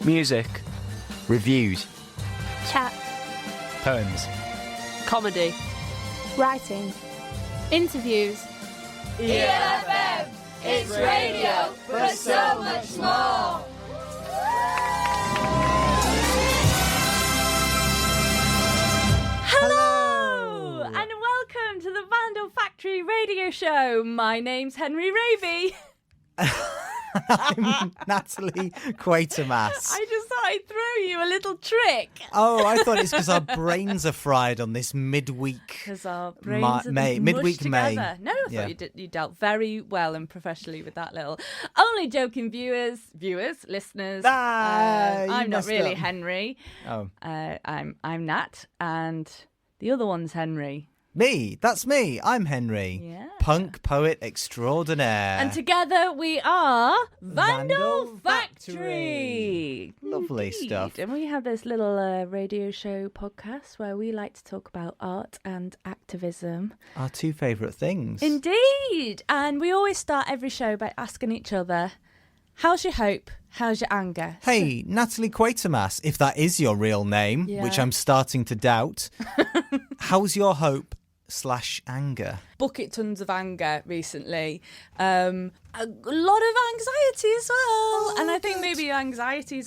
Music. Reviews. Chat. Poems. Comedy. Writing. Interviews. ELFM, it's radio, but so much more. Hello, and welcome to the Vandal Factory radio show. My name's Henry Raby. I'm Natalie Quatermass. I just thought I'd throw you a little trick. Oh, I thought it's because our brains are fried on this midweek. Because our brains are midweek May. together. No, I thought you dealt very well and professionally with that little. Only joking, viewers, listeners. I'm not really up. Henry. Oh, I'm Nat, and the other one's Henry. me. That's me. I'm Henry. Yeah. Punk poet extraordinaire. And together we are Vandal Vandal Factory. Lovely Indeed. stuff. And we have this little radio show podcast where we like to talk about art and activism. Our two favourite things. Indeed. And we always start every show by asking each other, how's your hope? How's your anger? Hey, Natalie Quatermass, if that is your real name, which I'm starting to doubt, how's your hope/anger? Bucket tons of anger recently. A lot of anxiety as well. And I think maybe anxiety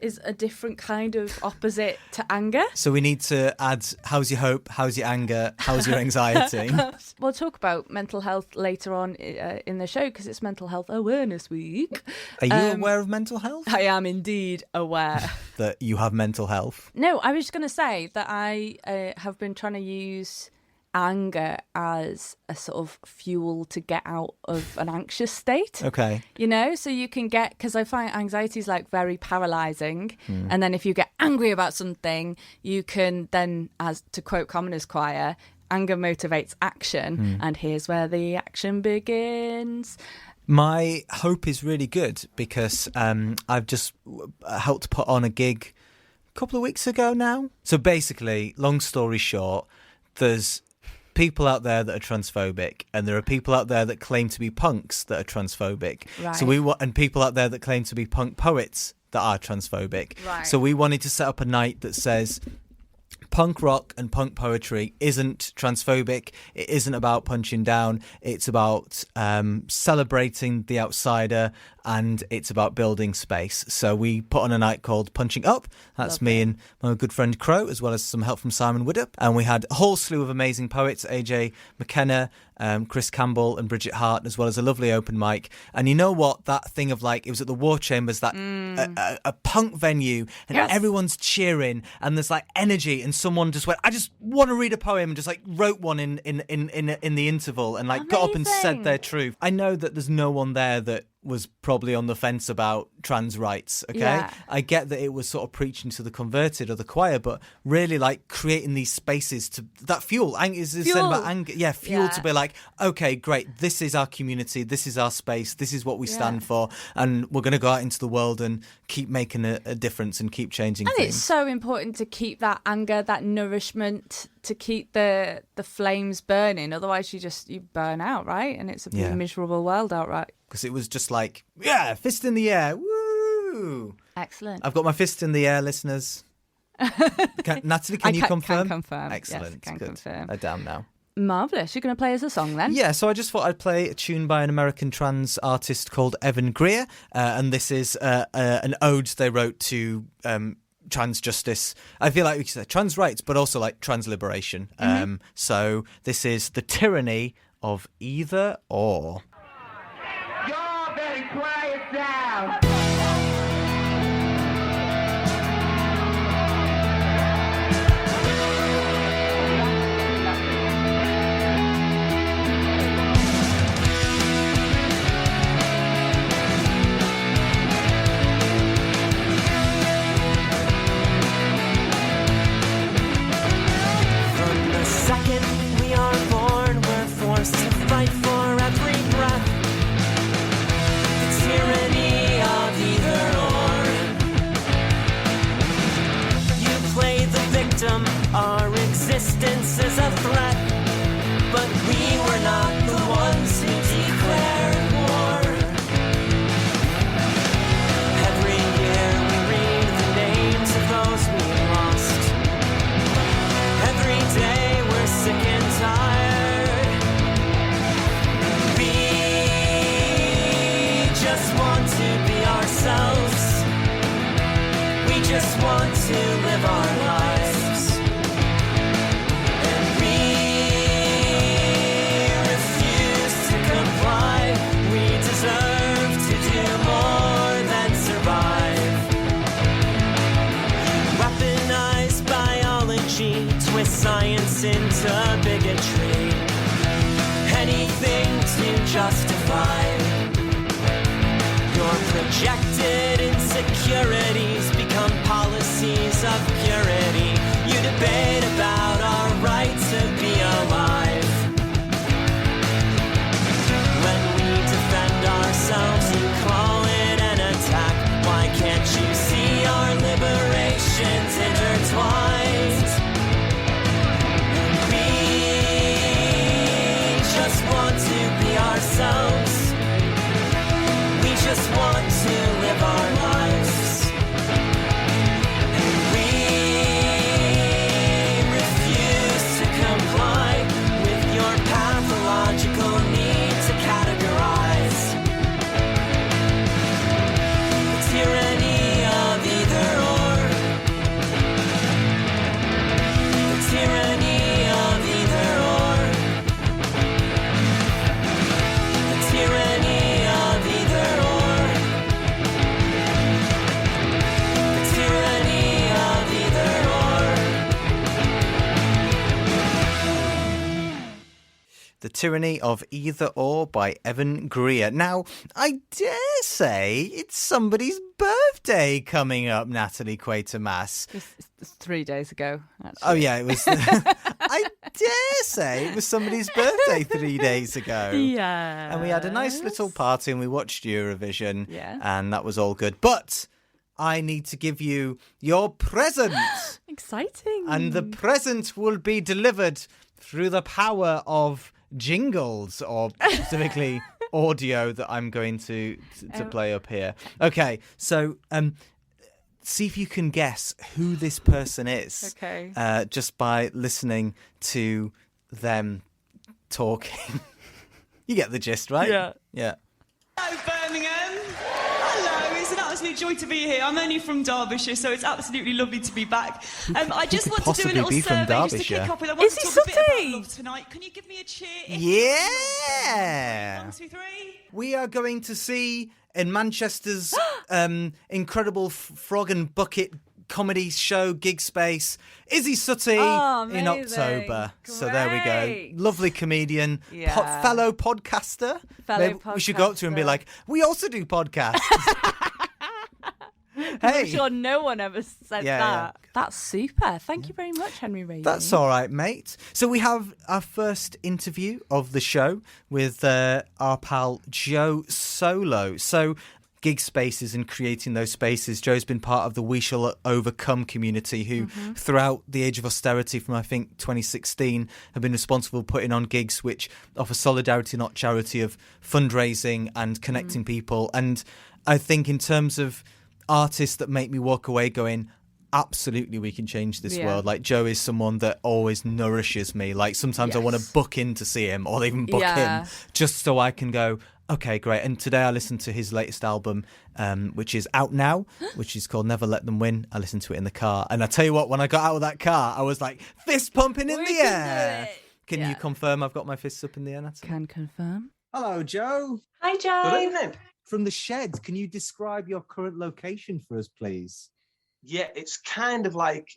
is a different kind of opposite to anger. So we need to add how's your hope, how's your anger, how's your anxiety? We'll talk about mental health later on in the show because it's Mental Health Awareness Week. Are you aware of mental health? I am indeed aware. That you have mental health? No, I was just going to say that I have been trying to use anger as a sort of fuel to get out of an anxious state. Okay. You know, so you can get, because I find anxiety is like very paralyzing. And then if you get angry about something, you can then, as to quote Commoners Choir, anger motivates action. And here's where the action begins. My hope is really good because I've just helped put on a gig a couple of weeks ago now. So basically, long story short, there's people out there that are transphobic, and there are people out there that claim to be punks that are transphobic. Right. So and people out there that claim to be punk poets that are transphobic. Right. So we wanted to set up a night that says punk rock and punk poetry isn't transphobic. It isn't about punching down. It's about celebrating the outsider, and it's about building space. So we put on a night called Punching Up. That's me and my good friend Crow, as well as some help from Simon Widdup. And we had a whole slew of amazing poets, AJ McKenna, Chris Campbell and Bridget Hart, as well as a lovely open mic. And you know what? That thing of like, it was at the War Chambers, that a punk venue, and everyone's cheering, and there's like energy, and someone just went, I just want to read a poem, and just like wrote one in the interval, and like got up and said their truth. I know that there's no one there that was probably on the fence about trans rights, okay? Yeah. I get that it was sort of preaching to the converted or the choir, but really like creating these spaces to that fuel. Is about anger. Yeah, fuel to be like, okay, great, this is our community, this is our space, this is what we stand for, and we're going to go out into the world and keep making a difference and keep changing things. And it's so important to keep that anger, that nourishment, to keep the flames burning. Otherwise you burn out, right? And it's a miserable world outright. Because it was just like, fist in the air, woo! Excellent. I've got my fist in the air, listeners. Natalie, can you confirm? I can confirm. Excellent. Yes, I can Good. confirm. I'm down now. Marvellous. You're going to play us a song then? Yeah, so I just thought I'd play a tune by an American trans artist called Evan Greer. And this is an ode they wrote to trans justice. I feel like we could say trans rights, but also like trans liberation. So this is The Tyranny of Either Or. Y'all better quiet down. From the second we are born, we're forced to fight for every breath. The tyranny of poetry. Anything to justify your projected insecurities become policies of purity. You debate about our right to be alive. When we defend ourselves, you call it an attack. Why can't you see our liberations intertwined? We just want to be ourselves. We just want to live our lives. And we refuse to comply with your pathological need to categorize. The tyranny of either or. The tyranny of either or. The tyranny of either or. The tyranny of either or. The Tyranny of Either Or by Evan Greer. Now, I dare say it's somebody's birthday coming up, Natalie Quatermass. It's 3 days ago, actually. Oh, yeah, it was. I dare say it was somebody's birthday 3 days ago. Yeah. And we had a nice little party and we watched Eurovision. Yeah. And that was all good. But I need to give you your present. Exciting. And the present will be delivered through the power of jingles, or specifically audio that I'm going to play up here. Okay, so see if you can guess who this person is. Okay. Just by listening to them talking. You get the gist, right? Yeah. Yeah. Hello, Birmingham. Hello, it's an absolute joy to be here. I'm only from Derbyshire, so it's absolutely lovely to be back. I just could want to do a possibly little be from survey just to Derbyshire? kick off with. I want Is to he talk a bit Sooty? about love tonight. Can you give me a cheer? Yeah. 1, 2, 3. We are going to see in Manchester's incredible frog and bucket comedy show Gig Space Izzy Sooty Oh, in amazing. October. So there we go. Great. Lovely comedian, Yeah. fellow podcaster. Fellow Maybe we should go up to him and be podcaster. like, we also do podcasts. I'm Hey, sure no one ever said Yeah, that. That's super. Thank you very much, Henry Reid. that's all right, mate. So we have our first interview of the show with our pal Joe Solo. So gig spaces and creating those spaces. Joe's been part of the We Shall Overcome community who throughout the age of austerity from I think 2016 have been responsible for putting on gigs which offer solidarity, not charity, of fundraising and connecting people. And I think in terms of artists that make me walk away going, absolutely we can change this Yeah. world. Like Joe is someone that always nourishes me. Like sometimes I want to Yes. book in to see him or even book Yeah. him just so I can go, okay, great. And today I listened to his latest album, which is out now, which is called Never Let Them Win. I listened to it in the car. And I tell you what, when I got out of that car, I was like, fist pumping in We the can do air. it. Can Yeah. you confirm I've got my fists up in the air, Natalie? Can confirm. Hello, Joe. Hi, Joe. Good evening. From the Shed, can you describe your current location for us, please? Yeah, it's kind of like,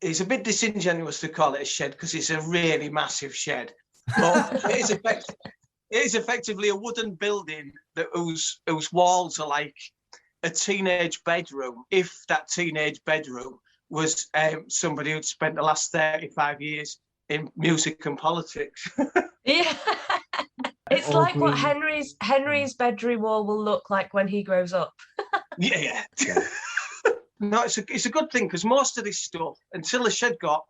it's a bit disingenuous to call it a shed because it's a really massive shed. But it is effectively a wooden building that whose walls are like a teenage bedroom. If that teenage bedroom was somebody who'd spent the last 35 years in music and politics. Yeah. It's All like what green. Henry's bedroom wall will look like when he grows up. Yeah. No, it's a good thing because most of this stuff, until the shed got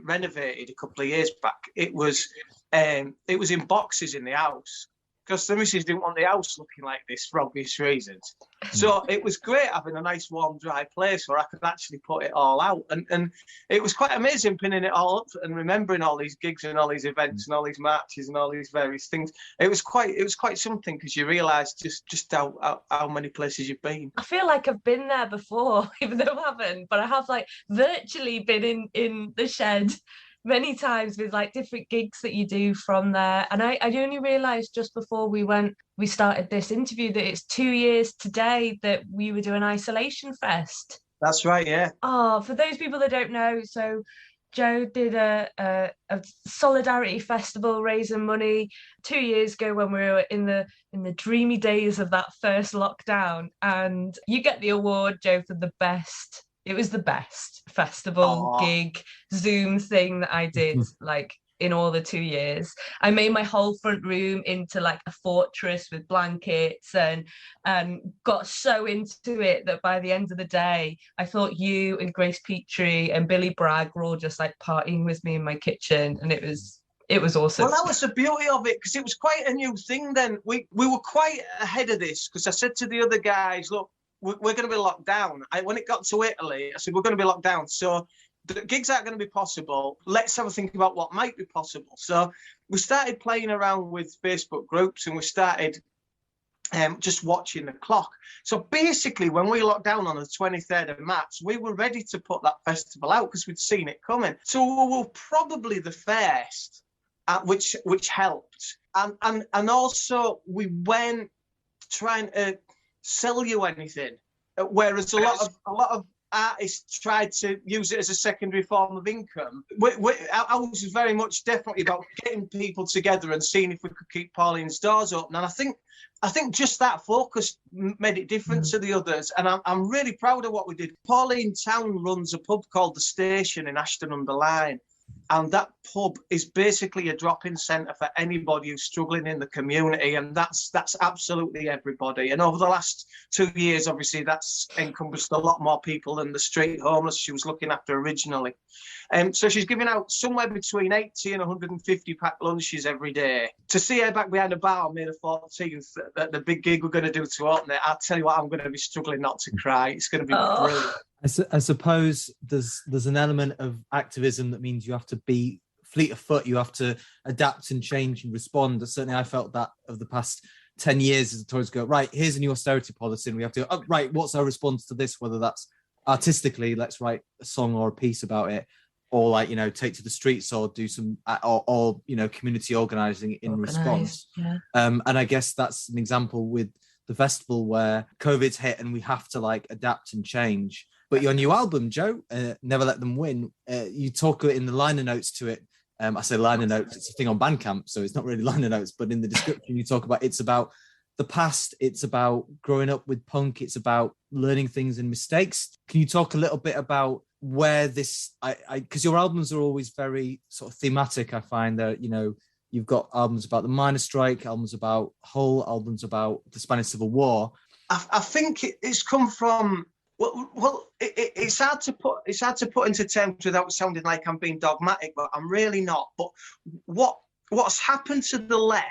renovated a couple of years back, it was in boxes in the house because the missus didn't want the house looking like this for obvious reasons. So it was great having a nice warm dry place where I could actually put it all out, and it was quite amazing pinning it all up and remembering all these gigs and all these events and all these marches and all these various things. It was quite something because you realise just how many places you've been. I feel like I've been there before, even though I haven't, but I have like virtually been in the shed many times with like different gigs that you do from there. And I only realised just before we started this interview that it's 2 years today that we were doing Isolation Fest. That's right, yeah. Oh, for those people that don't know, so Joe did a solidarity festival raising money 2 years ago when we were in the dreamy days of that first lockdown, and you get the award, Joe, for the best. It was the best festival gig Zoom thing that I did, like in all the 2 years. I made my whole front room into like a fortress with blankets and got so into it that by the end of the day, I thought you and Grace Petrie and Billy Bragg were all just like partying with me in my kitchen, and it was awesome. Well, that was the beauty of it, because it was quite a new thing then. We were quite ahead of this, because I said to the other guys, look, we're going to be locked down. When it got to Italy, I said, we're going to be locked down. So the gigs aren't going to be possible. Let's have a think about what might be possible. So we started playing around with Facebook groups, and we started just watching the clock. So basically, when we locked down on the 23rd of March, we were ready to put that festival out because we'd seen it coming. So we were probably the first, which helped. And also we weren't trying to sell you anything, whereas a lot of artists tried to use it as a secondary form of income. I was very much definitely about getting people together and seeing if we could keep Pauline's doors open. And I think just that focus made it different to the others. And I'm really proud of what we did. Pauline Town runs a pub called The Station in Ashton-under-Lyne. And that pub is basically a drop-in centre for anybody who's struggling in the community, and that's absolutely everybody. And over the last 2 years, obviously, that's encompassed a lot more people than the street homeless she was looking after originally. So she's giving out somewhere between 80 and 150 packed lunches every day. To see her back behind the bar on May the 14th, at the big gig we're going to do to open it, I'll tell you what, I'm going to be struggling not to cry. It's going to be brilliant. I suppose there's an element of activism that means you have to be fleet of foot, you have to adapt and change and respond. Certainly I felt that over the past 10 years as the Tories go, right, here's a new austerity policy, and we have to go, oh, right, what's our response to this? Whether that's artistically, let's write a song or a piece about it, or like, you know, take to the streets or do some, or you know, community organising in response. Yeah. And I guess that's an example with the festival where COVID's hit and we have to like adapt and change. But your new album, Joe, Never Let Them Win, you talk in the liner notes to it. I say liner notes, it's a thing on Bandcamp, so it's not really liner notes, but in the description you talk about it's about the past, it's about growing up with punk, it's about learning things and mistakes. Can you talk a little bit about where this, because your albums are always very sort of thematic, I find that, you know, you've got albums about the miners' strike, albums about Hull, albums about the Spanish Civil War. I think it's come from, well, it's hard to put into terms without sounding like I'm being dogmatic, but I'm really not. But what's happened to the left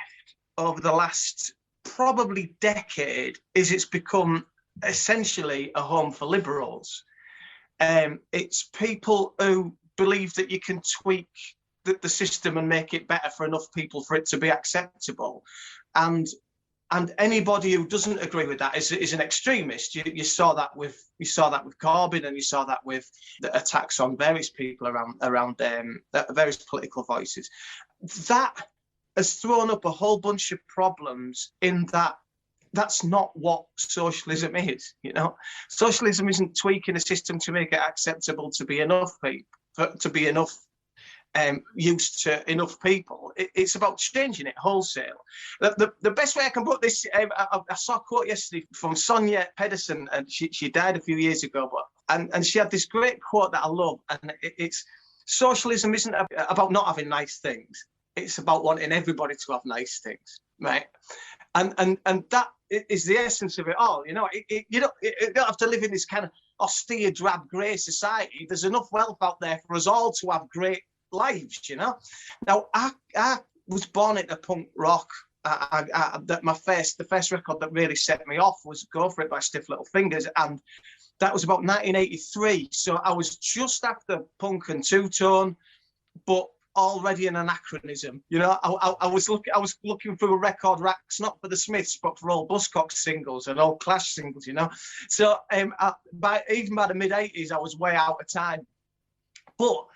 over the last probably decade is it's become essentially a home for liberals. It's people who believe that you can tweak the system and make it better for enough people for it to be acceptable, and anybody who doesn't agree with that is an extremist. You saw that with Corbyn, and you saw that with the attacks on various people around various political voices. That has thrown up a whole bunch of problems in that. That's not what socialism is. You know, socialism isn't tweaking a system to make it acceptable to be enough people, to be enough used to enough people. It's about changing it wholesale. The best way I can put this, I saw a quote yesterday from Sonia Pedersen, and she died a few years ago, and she had this great quote that I love, and it's socialism isn't about not having nice things. It's about wanting everybody to have nice things, right? And that is the essence of it all. You know, you don't have to live in this kind of austere, drab, grey society. There's enough wealth out there for us all to have great lives, you know. Now, I was born into punk rock. The first record that really set me off was "Go For It" by Stiff Little Fingers, and that was about 1983. So I was just after punk and two-tone, but already an anachronism. You know, I was looking through record racks, not for the Smiths, but for old Buzzcocks singles and old Clash singles. You know, so even by the mid-80s, I was way out of time. But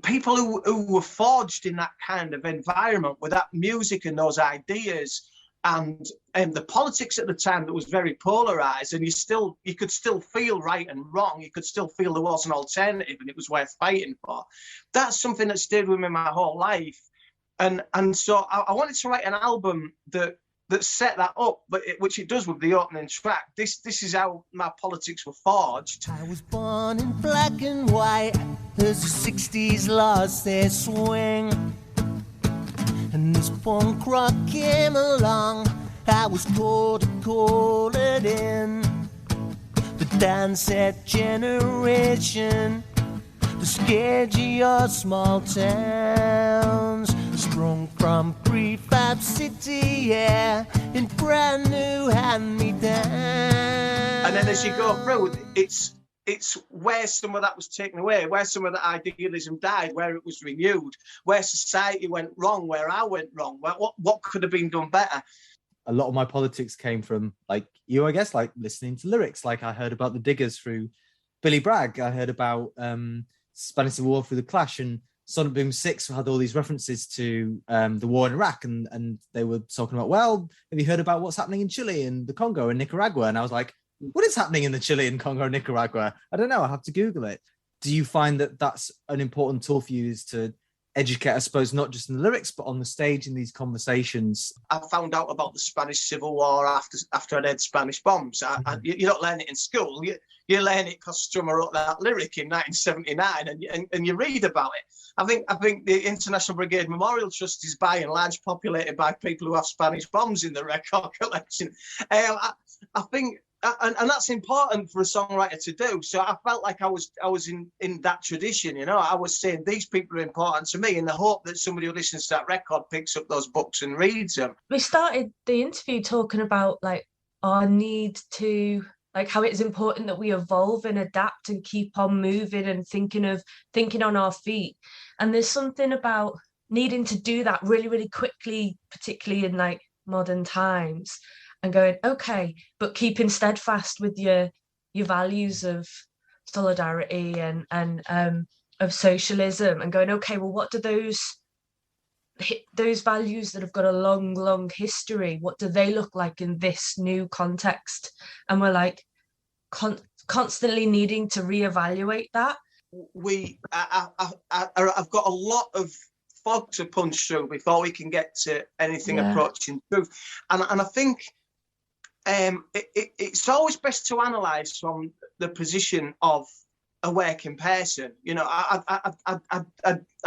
people who were forged in that kind of environment with that music and those ideas and the politics at the time that was very polarised, and you could still feel right and wrong. You could still feel there was an alternative, and it was worth fighting for. That's something that stayed with me my whole life, and so I wanted to write an album that set that up, which it does with the opening track. This is how my politics were forged. I was born in black and white as the 60s lost their swing. And this punk rock came along, I was told to call it in. The dance set generation, the scared of your small towns. Sprung from prefab city, yeah, in brand new hand-me-downs. And then as you go through, it's where some of that was taken away, where some of the idealism died, where it was renewed, where society went wrong, where I went wrong, what could have been done better. A lot of my politics came from, like you, I guess, like listening to lyrics. Like I heard about the Diggers through Billy Bragg. I heard about Spanish Civil War through The Clash, and Sonic Boom 6 had all these references to the war in Iraq, and they were talking about, well, have you heard about what's happening in Chile and the Congo and Nicaragua? And I was like, what is happening in the Chile and Congo and Nicaragua? I don't know. I have to Google it. Do you find that that's an important tool for you, is to educate, I suppose, not just in the lyrics, but on the stage in these conversations? I found out about the Spanish Civil War after I'd had Spanish bombs. You don't learn it in school. You learn it because Strummer wrote that lyric in 1979, and you read about it. I think the International Brigade Memorial Trust is by and large populated by people who have Spanish bombs in the record collection. I think, and that's important for a songwriter to do. So I felt like I was in that tradition, you know. I was saying these people are important to me in the hope that somebody who listens to that record picks up those books and reads them. We started the interview talking about like our need to, like, how it is important that we evolve and adapt and keep on moving and thinking on our feet. And there's something about needing to do that really, really quickly, particularly in like modern times, and going, okay, but keeping steadfast with your values of solidarity and of socialism, and going, okay, well, what do those values that have got a long, long history, what do they look like in this new context? And we're like constantly needing to reevaluate that. I've got a lot of fog to punch through before we can get to anything approaching truth, and I think it's always best to analyse from the position of a working person. You know, I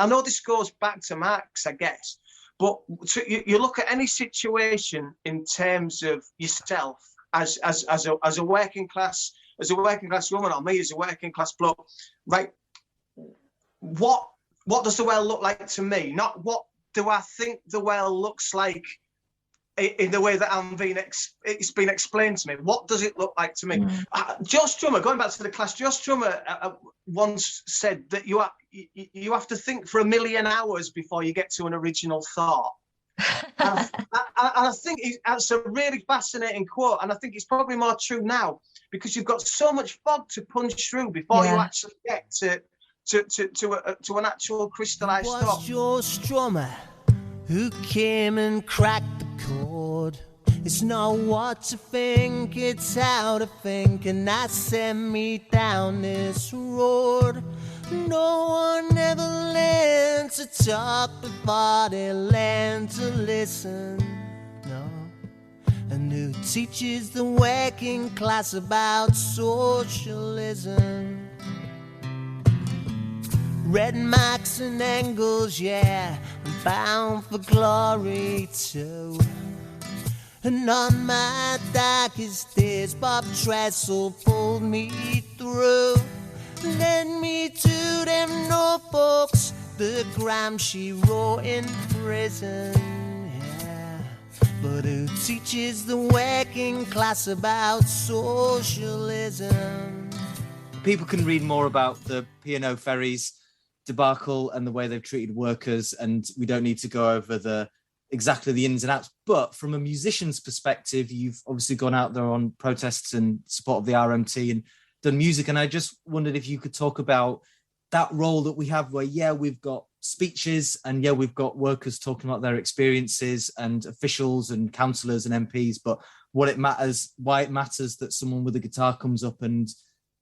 know this goes back to Marx, I guess, but you look at any situation in terms of yourself as a working class woman, or me as a working class bloke, right? What does the world look like to me? Not what do I think the world looks like in the way that it's been explained to me. What does it look like to me? Joe Strummer, going back to the Clash, Joe Strummer once said that you have to think for 1,000,000 hours before you get to an original thought. and I think that's a really fascinating quote, and I think it's probably more true now, because you've got so much fog to punch through before you actually get to an actual crystallised thought. Was Joe Strummer who came and cracked the code. It's not what to think, it's how to think, and that sent me down this road. No one ever learned to talk before they learned to listen. No. And who teaches the working class about socialism? Read Marx and Engels, yeah, I'm bound for glory too. And on my darkest days, Bob Tressel pulled me through. Led me to them notebooks, the Gramsci wrote in prison, yeah. But who teaches the working class about socialism? People can read more about the P&O Ferries debacle and the way they've treated workers, and we don't need to go over exactly the ins and outs. But from a musician's perspective, you've obviously gone out there on protests and support of the RMT and done music, and I just wondered if you could talk about that role that we have where, we've got speeches, and yeah, we've got workers talking about their experiences, and officials and councillors and MPs, but why it matters that someone with a guitar comes up and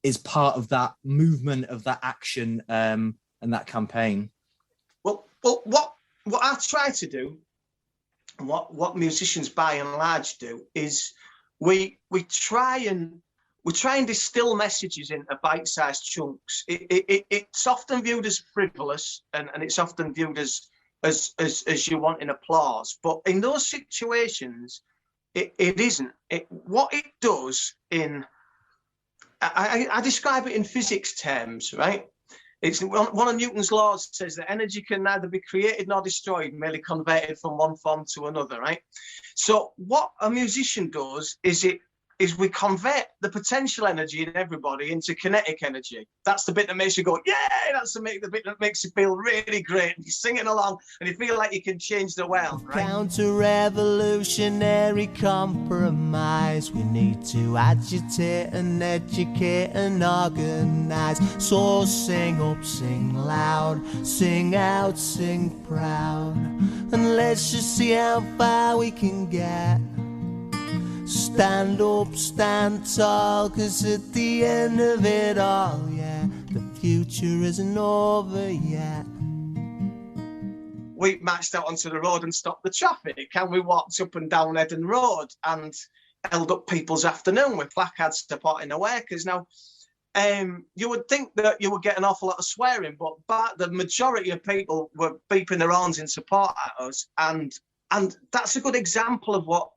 is part of that movement, of that action, and that campaign. Well, what I try to do, and what musicians by and large do, is we try and distill messages into bite-sized chunks. It's often viewed as frivolous, and it's often viewed as you wanting applause. But in those situations, it isn't. What it does I describe it in physics terms, right? It's one of Newton's laws says that energy can neither be created nor destroyed, merely converted from one form to another, right? So what a musician does is we convert the potential energy in everybody into kinetic energy. That's the bit that makes you go, yeah, that's the bit that makes you feel really great. You're singing along and you feel like you can change the world, right? Counter-revolutionary compromise. We need to agitate and educate and organise. So sing up, sing loud, sing out, sing proud. And let's just see how far we can get. Stand up, stand tall, 'cause at the end of it all, yeah, the future isn't over yet. We marched out onto the road and stopped the traffic, and we walked up and down Eden Road and held up people's afternoon with placards supporting the workers. Now, you would think that you would get an awful lot of swearing, but the majority of people were beeping their horns in support at us, and that's a good example of what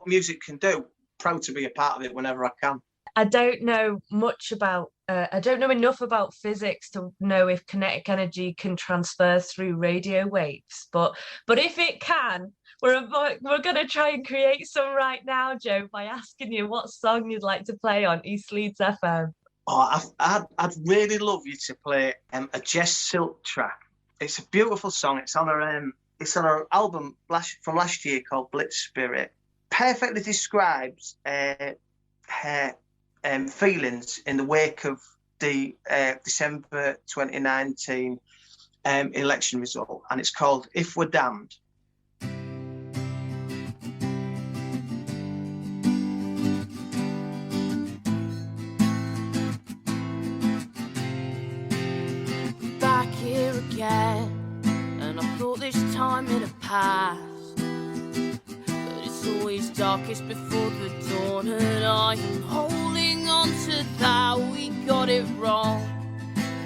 music can do. Proud to be a part of it whenever I can. I don't know much about, I don't know enough about physics to know if kinetic energy can transfer through radio waves, but if it can, we're going to try and create some right now, Joe, by asking you what song you'd like to play on East Leeds FM. Oh, I'd really love you to play a Jess Silk track. It's a beautiful song. It's on her album from last year called Blitz Spirit. Perfectly describes her feelings in the wake of the December 2019 election result, and it's called If We're Damned. Back here again, and I thought this time it had passed. Always darkest before the dawn, and I am holding on to that. We got it wrong,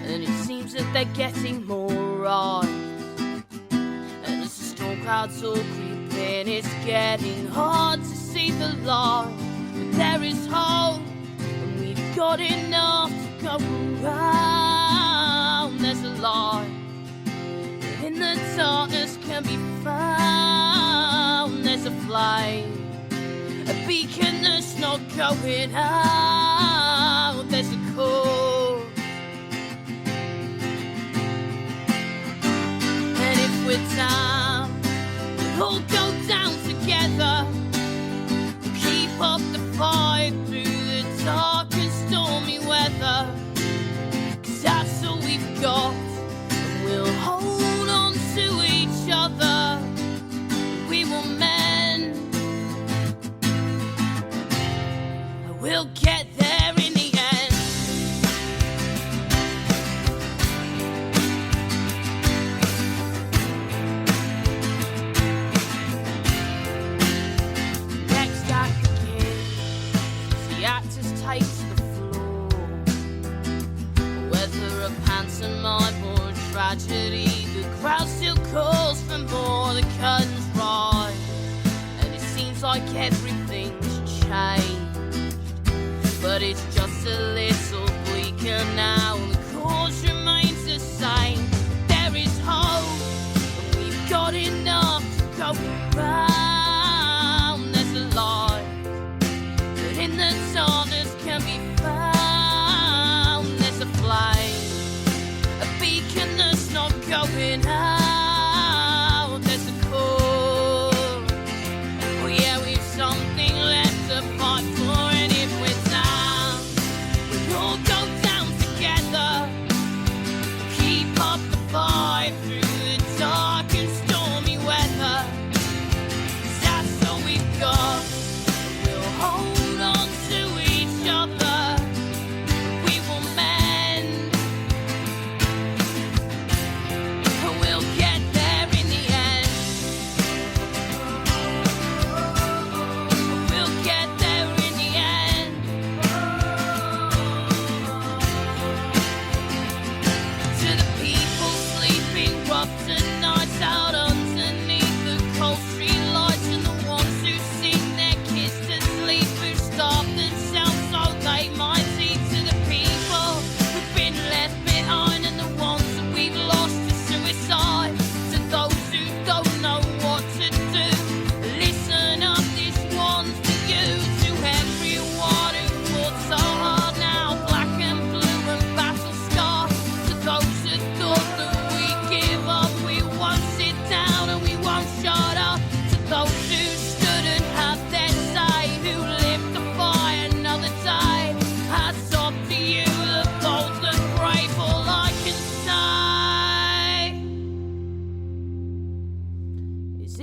and it seems that they're getting more right. And as the storm clouds all creep in, it's getting hard to see the light. But there is hope, and we've got enough to go around. There's a light that in the darkness can be found. There's a flame, a beacon that's not going out. There's a cause, and if we're down, we'll all go down together. We'll keep up the fight through the dark and stormy weather, 'cause that's all we've got, and we'll hold on to each other. We will mend, we'll get there in the end. Next act begins, the actors take to the floor. Whether a pantomime or a tragedy, the crowd still calls for more. The curtains rise, and it seems like everything's changed, but it's just a little bleaker now. The cause remains the same. There is hope, and we've got enough to go around. There's a light that in the darkness can be found. There's a flame, a beacon that's not going out. There's a cause, oh yeah, we've something left to fight for. And if we're down, we'll all go down together. Keep up the fight through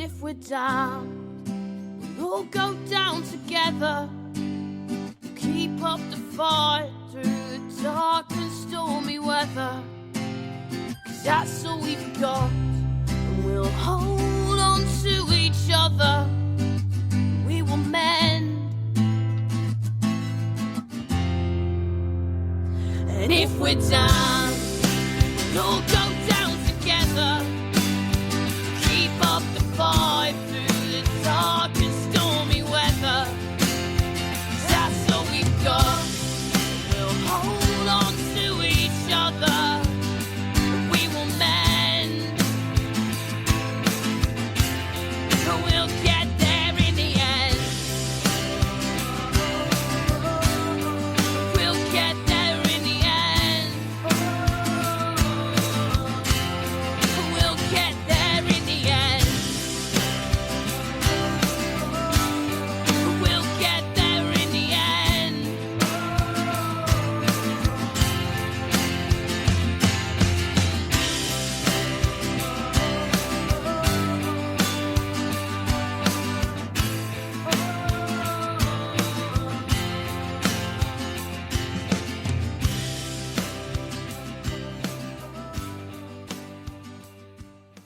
if we're down, we'll all go down together. Keep up the fight through the dark and stormy weather. 'Cause that's all we've got, and we'll hold on to each other. We will mend. And if we're down, we'll all go down together. Keep up the fight through the dark and stormy weather. 'Cause that's all we've got. We'll hold on to each other. We will mend. We'll get there in the end. We'll get there in the end. We'll get there in the end. We'll get there in the end.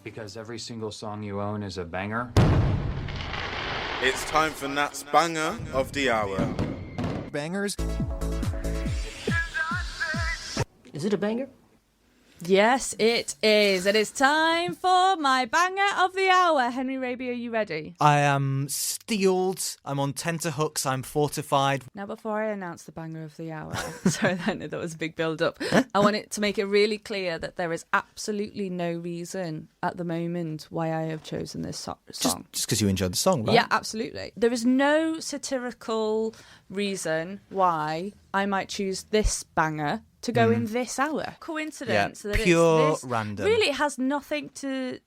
Because every single song you own is a banger. It's time for Nat's banger of the hour. Bangers. Is it a banger? Yes, it is. It is time for my banger of the hour. Henry Raby, are you ready? I am steeled. I'm on tenterhooks. I'm fortified. Now, before I announce the banger of the hour, sorry, that was a big build-up. I want it to make it really clear that there is absolutely no reason at the moment why I have chosen this song. Just because you enjoyed the song, right? Yeah, absolutely. There is no satirical reason why I might choose this banger to go in this hour. Coincidence that pure it's this random. Really, it has nothing to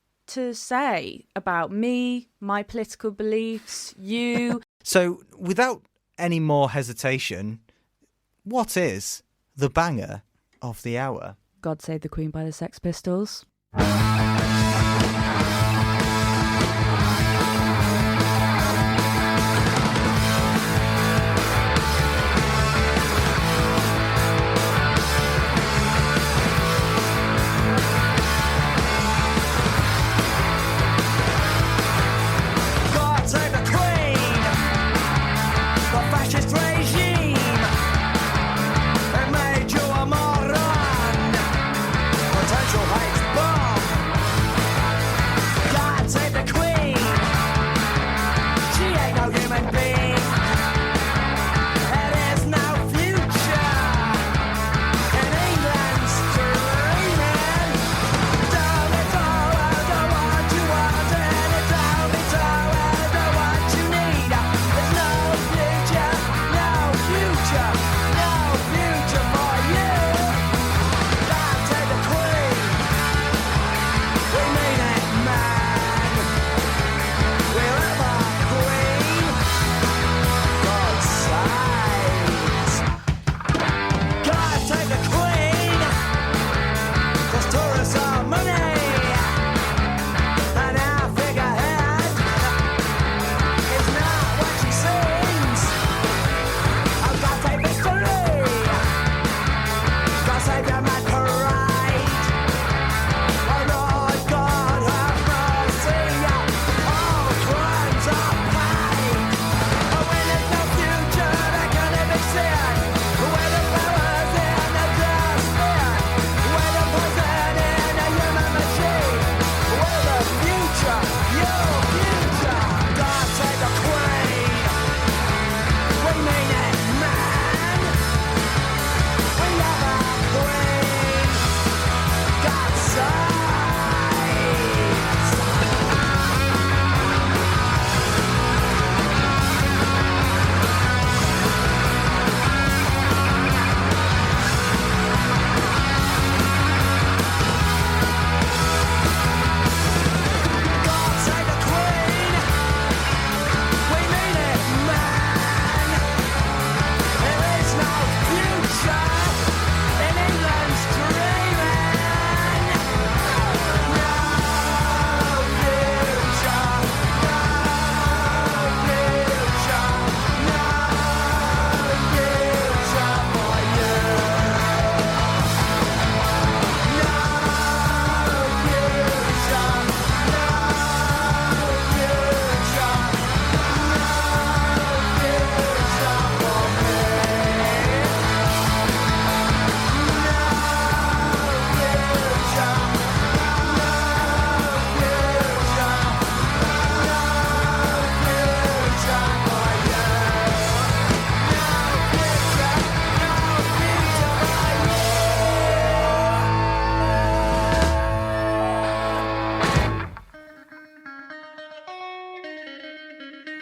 say about me, my political beliefs, you. So, without any more hesitation, what is the banger of the hour? God Save the Queen by the Sex Pistols.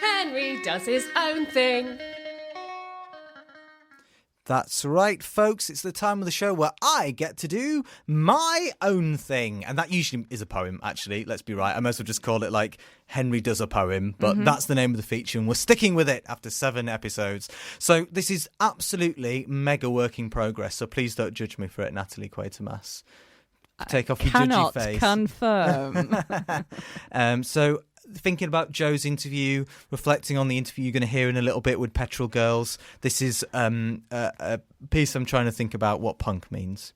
Henry does his own thing. That's right, folks. It's the time of the show where I get to do my own thing. And that usually is a poem, actually. Let's be right. I might as well just call it like Henry does a poem. But that's the name of the feature. And we're sticking with it after 7 episodes. So this is absolutely mega work in progress. So please don't judge me for it, Natalie Quatermass. Take off your judgy face. Confirm. So thinking about Joe's interview, reflecting on the interview you're going to hear in a little bit with Petrol Girls. This is a piece I'm trying to think about what punk means.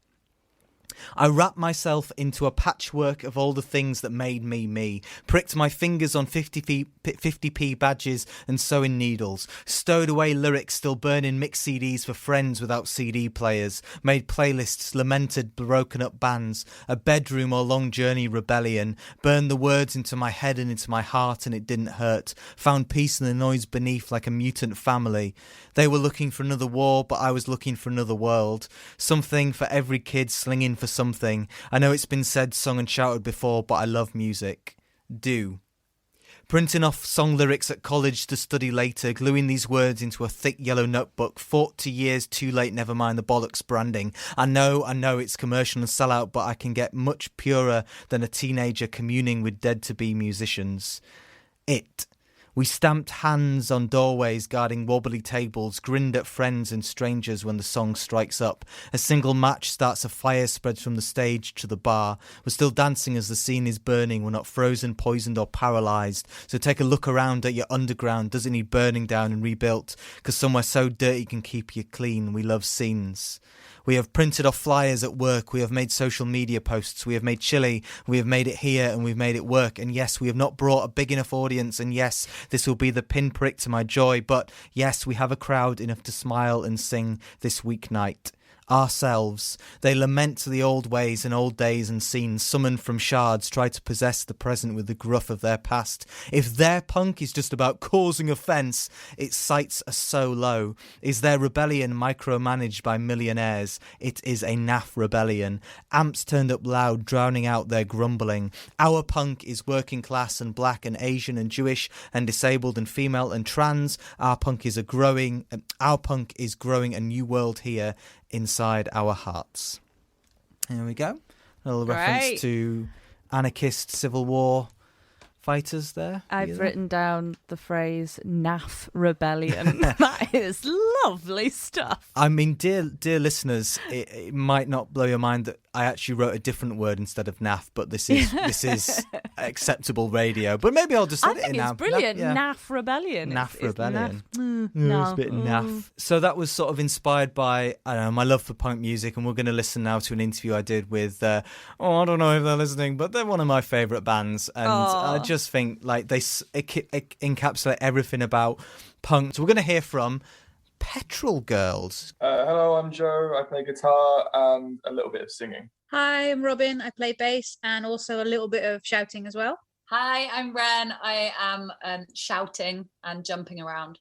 I wrapped myself into a patchwork of all the things that made me me, pricked my fingers on 50p badges and sewing needles, stowed away lyrics still burning mixed CDs for friends without CD players, made playlists, lamented broken up bands, a bedroom or long journey rebellion, burned the words into my head and into my heart and it didn't hurt, found peace in the noise beneath like a mutant family. They were looking for another war, but I was looking for another world, something for every kid slinging for something. I know it's been said, sung and shouted before, but I love music. Do. Printing off song lyrics at college to study later, gluing these words into a thick yellow notebook, 40 years too late, never mind the bollocks branding. I know it's commercial and sellout, but I can get much purer than a teenager communing with dead-to-be musicians. It. We stamped hands on doorways guarding wobbly tables, grinned at friends and strangers when the song strikes up. A single match starts a fire, spreads from the stage to the bar. We're still dancing as the scene is burning. We're not frozen, poisoned or paralysed. So take a look around at your underground. Doesn't need burning down and rebuilt, because somewhere so dirty can keep you clean. We love scenes. We have printed off flyers at work. We have made social media posts. We have made chili. We have made it here and we've made it work. And yes, we have not brought a big enough audience. And yes, this will be the pinprick to my joy. But yes, we have a crowd enough to smile and sing this weeknight. Ourselves. They lament the old ways and old days and scenes, summoned from shards, try to possess the present with the gruff of their past. If their punk is just about causing offence, its sights are so low. Is their rebellion micromanaged by millionaires? It is a naff rebellion. Amps turned up loud, drowning out their grumbling. Our punk is working class and black and Asian and Jewish and disabled and female and trans. Our punk is growing a new world here inside our hearts. There we go. A little reference to anarchist Civil War fighters there. I've written down the phrase naff rebellion. That is lovely stuff. I mean, dear listeners, it might not blow your mind that I actually wrote a different word instead of naff, but this is acceptable radio. But maybe I'll just edit it now. I think it's brilliant. Yeah. Naff rebellion. Naff rebellion. No. It's a bit naff. So that was sort of inspired by, I don't know, my love for punk music, and we're going to listen now to an interview I did with, I don't know if they're listening, but they're one of my favourite bands, and I just think like they encapsulate everything about punk. So we're going to hear from Petrol Girls. Hello, I'm Joe. I play guitar and a little bit of singing. Hi, I'm Robin. I play bass and also a little bit of shouting as well. Hi, I'm Ren. I am shouting and jumping around.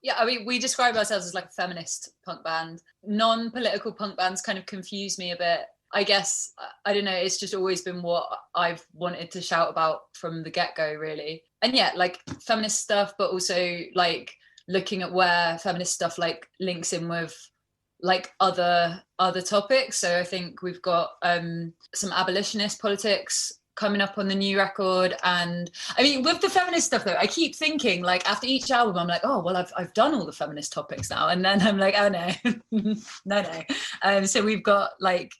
Yeah, I mean, we describe ourselves as like a feminist punk band. Non-political punk bands kind of confuse me a bit. I guess, I don't know, it's just always been what I've wanted to shout about from the get-go, really. And yeah, like feminist stuff, but also like looking at where feminist stuff like links in with like other topics. So I think we've got some abolitionist politics coming up on the new record. And I mean, with the feminist stuff though, I keep thinking like after each album I'm like, oh well, I've done all the feminist topics now, and then I'm like, oh no. no. So we've got like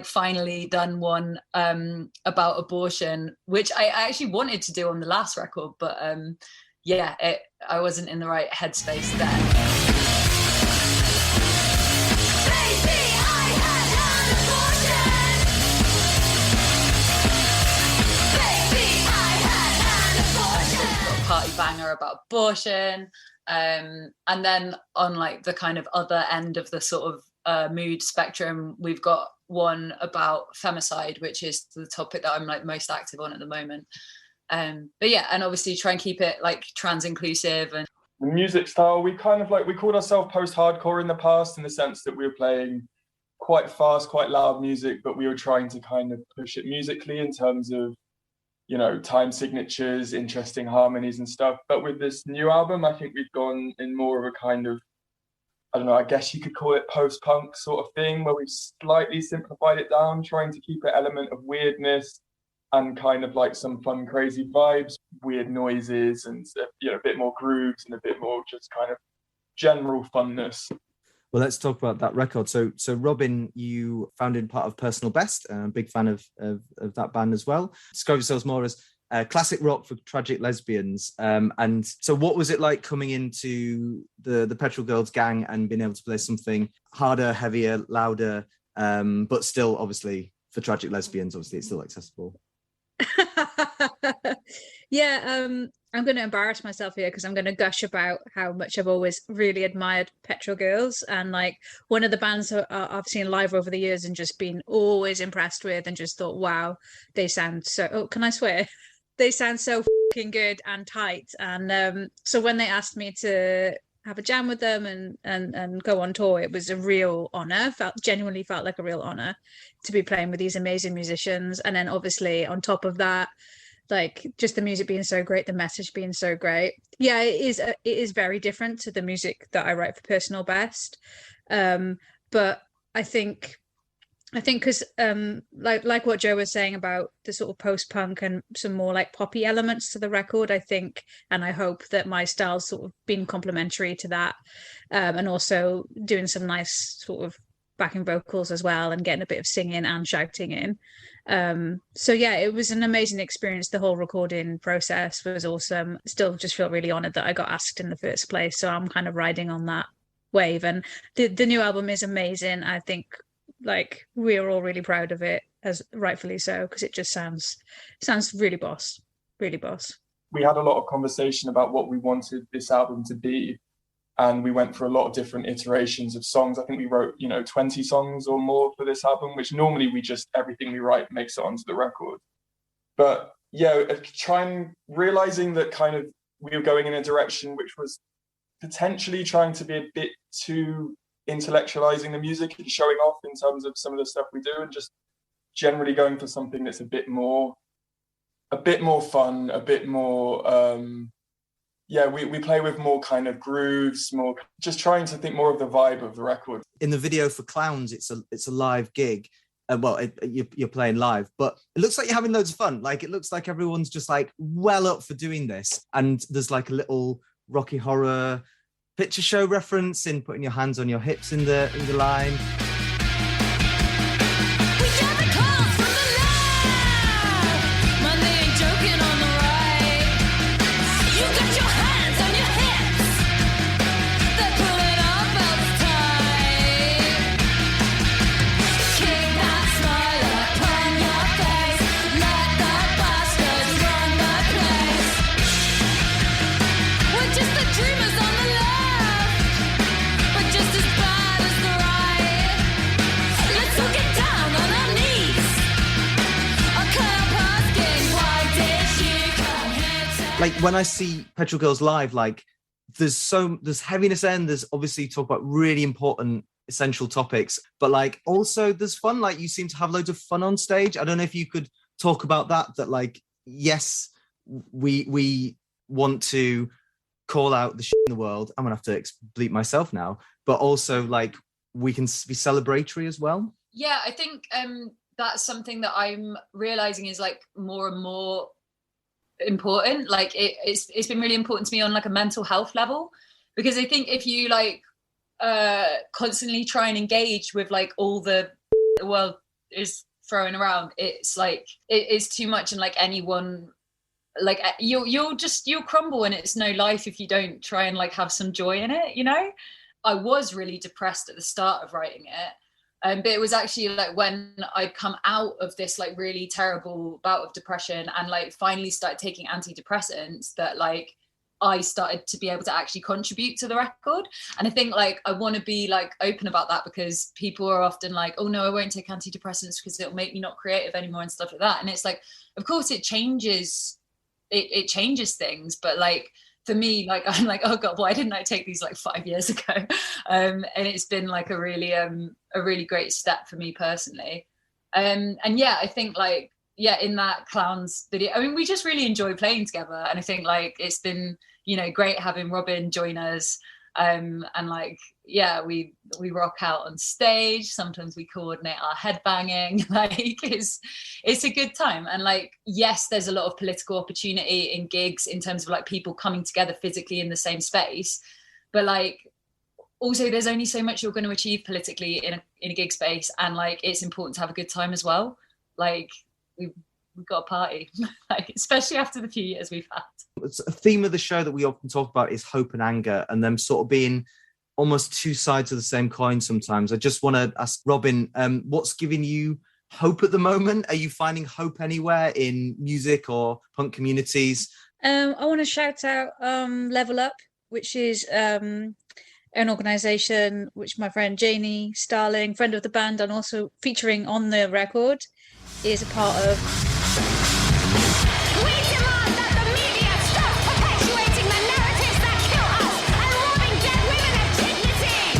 finally done one about abortion, which I actually wanted to do on the last record, but I wasn't in the right headspace then. Party banger about abortion, and then on like the kind of other end of the sort of mood spectrum, we've got one about femicide, which is the topic that I'm like most active on at the moment. But yeah, and obviously try and keep it like trans inclusive. And the music style, we called ourselves post-hardcore in the past, in the sense that we were playing quite fast, quite loud music, but we were trying to kind of push it musically in terms of time signatures, interesting harmonies and stuff. But with this new album, I think we've gone in more of a kind of, I don't know, I guess you could call it post-punk sort of thing, where we've slightly simplified it down, trying to keep an element of weirdness and kind of like some fun, crazy vibes, weird noises, and a bit more grooves and a bit more just kind of general funness. Well, let's talk about that record. So Robin, you founded part of Personal Best. I'm a big fan of that band as well. Describe yourselves more as classic rock for tragic lesbians. And so what was it like coming into the Petrol Girls gang and being able to play something harder, heavier, louder, but still obviously for tragic lesbians, obviously it's still accessible? Yeah, I'm going to embarrass myself here because I'm going to gush about how much I've always really admired Petrol Girls, and like one of the bands I've seen live over the years and just been always impressed with, and just thought, wow, they sound so, oh, can I swear? They sound so fucking good and tight. And so when they asked me to have a jam with them and go on tour, it was a real honor. Genuinely felt like a real honor to be playing with these amazing musicians. And then obviously on top of that, like just the music being so great, the message being so great. Yeah, it is very different to the music that I write for Personal Best. But I think because like what Joe was saying about the sort of post-punk and some more like poppy elements to the record, I think, and I hope that my style's sort of been complementary to that, and also doing some nice sort of backing vocals as well and getting a bit of singing and shouting in. So yeah, it was an amazing experience. The whole recording process was awesome. Still just feel really honored that I got asked in the first place, so I'm kind of riding on that wave. And the new album is amazing. I think like we're all really proud of it, as rightfully so, because it just sounds really boss. We had a lot of conversation about what we wanted this album to be, and we went for a lot of different iterations of songs. I think we wrote 20 songs or more for this album, which normally we just, everything we write makes it onto the record. But yeah, realizing that kind of we were going in a direction which was potentially trying to be a bit too intellectualizing the music and showing off in terms of some of the stuff we do, and just generally going for something that's a bit more fun, a bit more we play with more kind of grooves, more just trying to think more of the vibe of the record. In the video for Clowns, it's a live gig. You're playing live, but it looks like you're having loads of fun. Like it looks like everyone's just like well up for doing this, and there's like a little Rocky Horror Picture Show reference in putting your hands on your hips in the line. Like when I see Petrol Girls live, like there's heaviness and there's obviously talk about really important essential topics, but like also there's fun. Like you seem to have loads of fun on stage. I don't know if you could talk about that like, yes, we want to call out the shit in the world. I'm gonna have to bleep myself now, but also like we can be celebratory as well. Yeah, I think that's something that I'm realizing is like more and more important. Like it's been really important to me on like a mental health level, because I think if you like constantly try and engage with like all the world is throwing around, it's like it is too much, and like anyone like you'll crumble, and it's no life if you don't try and like have some joy in it, I was really depressed at the start of writing it. But it was actually like when I'd come out of this like really terrible bout of depression and like finally started taking antidepressants that like I started to be able to actually contribute to the record. And I think like I want to be like open about that, because people are often like, oh no, I won't take antidepressants because it'll make me not creative anymore and stuff like that. And it's like, of course it changes things, but like for me, like I'm like, oh god, why didn't I take these like 5 years ago? And it's been like a really great step for me personally. And yeah, I think like in that Clowns video, I mean, we just really enjoy playing together, and I think like it's been, you know, great having Robin join us, and like we rock out on stage. Sometimes we coordinate our headbanging. Like it's a good time, and like yes, there's a lot of political opportunity in gigs in terms of like people coming together physically in the same space, but like also there's only so much you're going to achieve politically in a gig space, and like it's important to have a good time as well. Like we've got a party, like especially after the few years we've had. It's a theme of the show that we often talk about is hope and anger, and them sort of being almost two sides of the same coin sometimes. I just want to ask Robin, what's giving you hope at the moment? Are you finding hope anywhere in music or punk communities? I want to shout out Level Up, which is an organisation which my friend Janie Starling, friend of the band and also featuring on the record, is a part of. We demand that the media stop perpetuating the narratives that kill us and robbing dead women of dignity.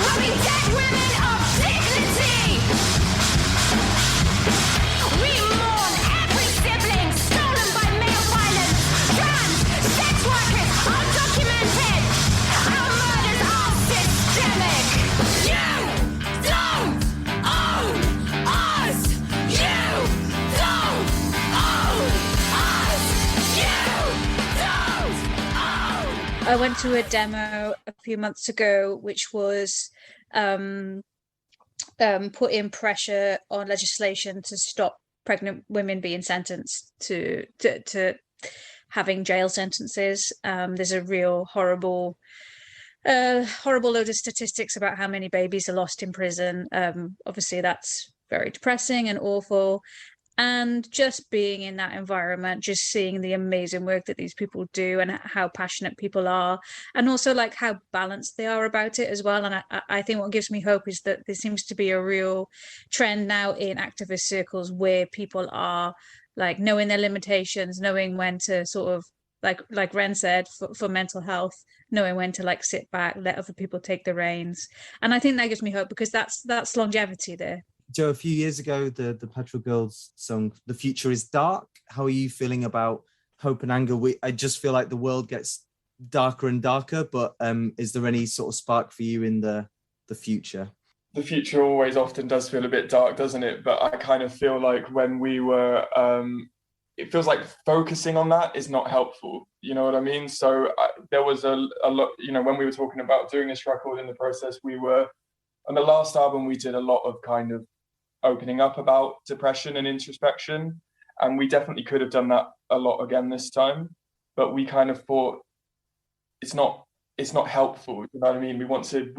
Robbing dead women of dignity. We mourn every sibling stolen by male violence. Trans, sex workers, undocumented. Our murders are systemic. You don't own us. You don't own us. You don't own. I went to a demo a few months ago, which was putting pressure on legislation to stop pregnant women being sentenced to having jail sentences. There's a real horrible load of statistics about how many babies are lost in prison. Obviously, that's very depressing and awful. And just being in that environment, just seeing the amazing work that these people do and how passionate people are, and also like how balanced they are about it as well. And I think what gives me hope is that there seems to be a real trend now in activist circles where people are like knowing their limitations, knowing when to sort of like Ren said, for mental health, knowing when to like sit back, let other people take the reins. And I think that gives me hope because that's longevity there. Joe, a few years ago, the Petrol Girls song, The Future is Dark. How are you feeling about hope and anger? I just feel like the world gets darker and darker, but is there any sort of spark for you in the future? The future always often does feel a bit dark, doesn't it? But I kind of feel like when we were, it feels like focusing on that is not helpful. You know what I mean? So there was a lot, you know, when we were talking about doing this record in the process, we were, on the last album, we did a lot of kind of opening up about depression and introspection, and we definitely could have done that a lot again this time, but we kind of thought it's not helpful. You know what I mean? We want to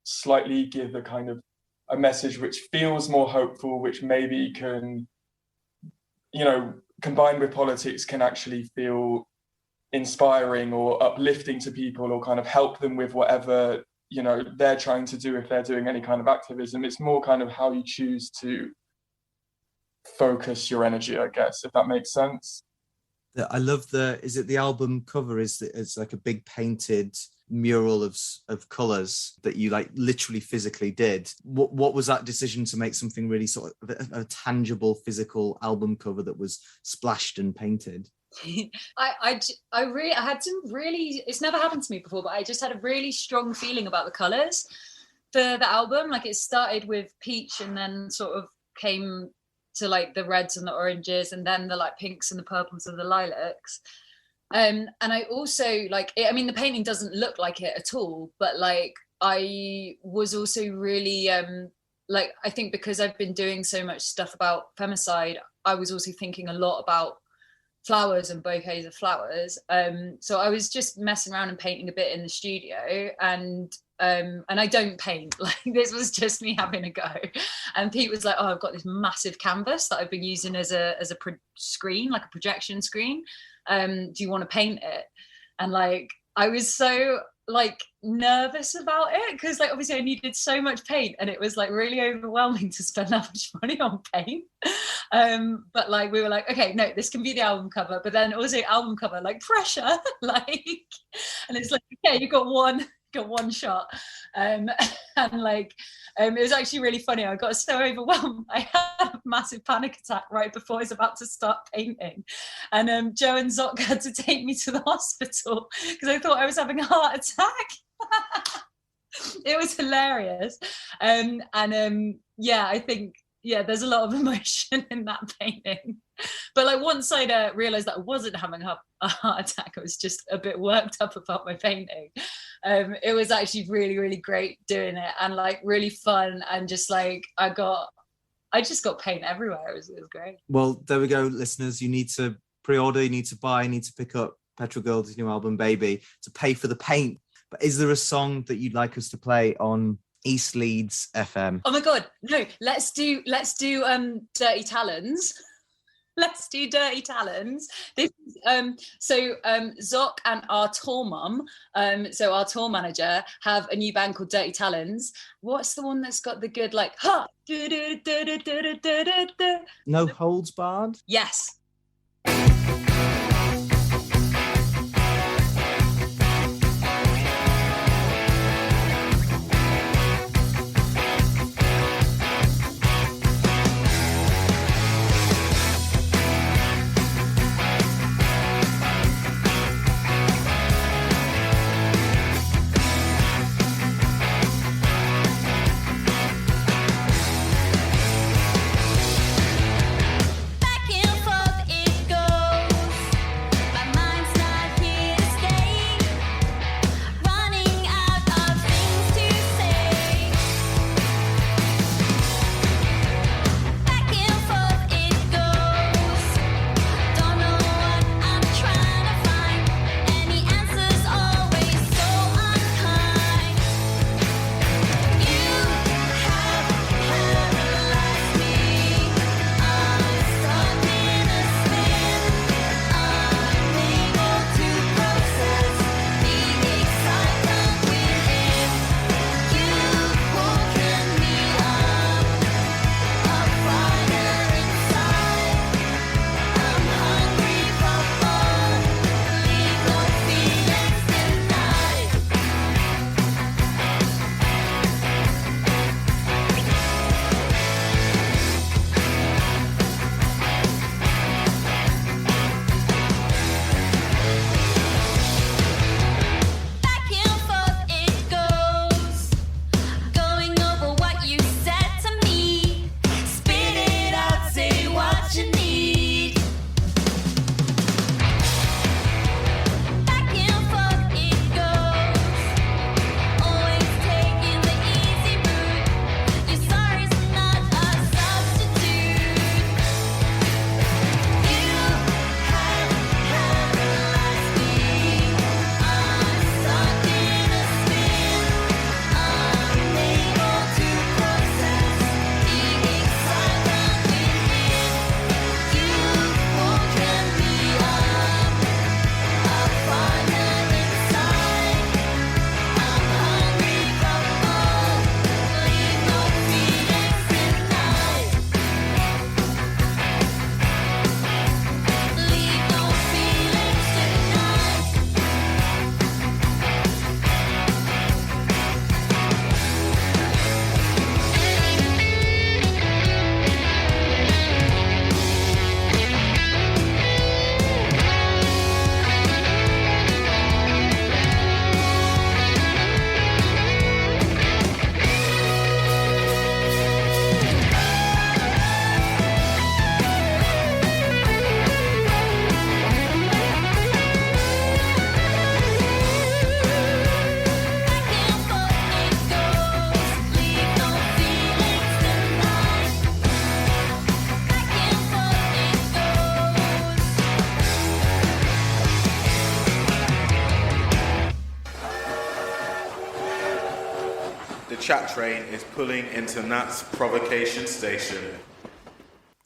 slightly give a kind of a message which feels more hopeful, which maybe can, you know, combined with politics, can actually feel inspiring or uplifting to people, or kind of help them with whatever, you know, they're trying to do if they're doing any kind of activism. It's more kind of how you choose to focus your energy, I guess, if that makes sense. I love the album cover is like a big painted mural of colours that you like literally physically did. What was that decision to make something really sort of a tangible physical album cover that was splashed and painted? I had some really, it's never happened to me before, but I just had a really strong feeling about the colours for the album. Like it started with peach and then sort of came to like the reds and the oranges and then the like pinks and the purples and the lilacs. And I also like it, I mean, the painting doesn't look like it at all, but like I was also really like, I think because I've been doing so much stuff about femicide, I was also thinking a lot about flowers and bouquets of flowers. So I was just messing around and painting a bit in the studio, and I don't paint. Like this was just me having a go. And Pete was like, "Oh, I've got this massive canvas that I've been using as a screen, like a projection screen. Do you want to paint it?" And like I was so like nervous about it because like obviously I needed so much paint and it was like really overwhelming to spend that much money on paint. But like we were like, okay, no, this can be the album cover, but then also album cover, like pressure, like, and it's like, okay, you got got one shot. And like, it was actually really funny. I got so overwhelmed. I had a massive panic attack right before I was about to start painting. And Joe and Zoc had to take me to the hospital because I thought I was having a heart attack. It was hilarious. Yeah, I think, there's a lot of emotion in that painting. But like once I realised that I wasn't having a heart attack, I was just a bit worked up about my painting. It was actually really, really great doing it, and like really fun, and just like I just got paint everywhere. It was great. Well, there we go, listeners. You need to pre-order, you need to buy, you need to pick up Petrol Girls' new album, Baby, to pay for the paint. But is there a song that you'd like us to play on East Leeds FM? Oh my God, no! Let's do Dirty Talons. Let's do Dirty Talons. This so Zoc and our tour mum, so our tour manager, have a new band called Dirty Talons. What's the one that's got the good like ha? No Holds Barred? Yes. chat train is pulling into Nat's Provocation station.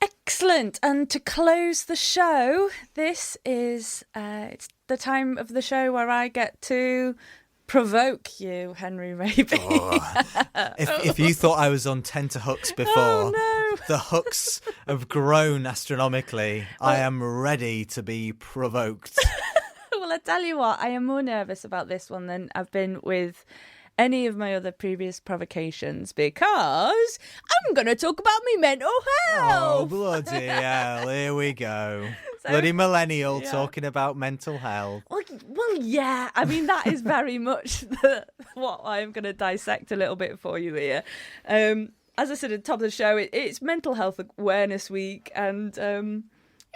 Excellent. And to close the show, this is it's the time of the show where I get to provoke you, Henry Raby. Oh. If you thought I was on tenterhooks before, the hooks have grown astronomically. I am ready to be provoked. well, I tell you what, I am more nervous about this one than I've been with any of my other previous provocations because I'm going to talk about my mental health. Oh, bloody hell. Here we go. Bloody millennial talking about mental health. Well, yeah. I mean, that is very much what I'm going to dissect a little bit for you here. As I said at the top of the show, it's Mental Health Awareness Week, and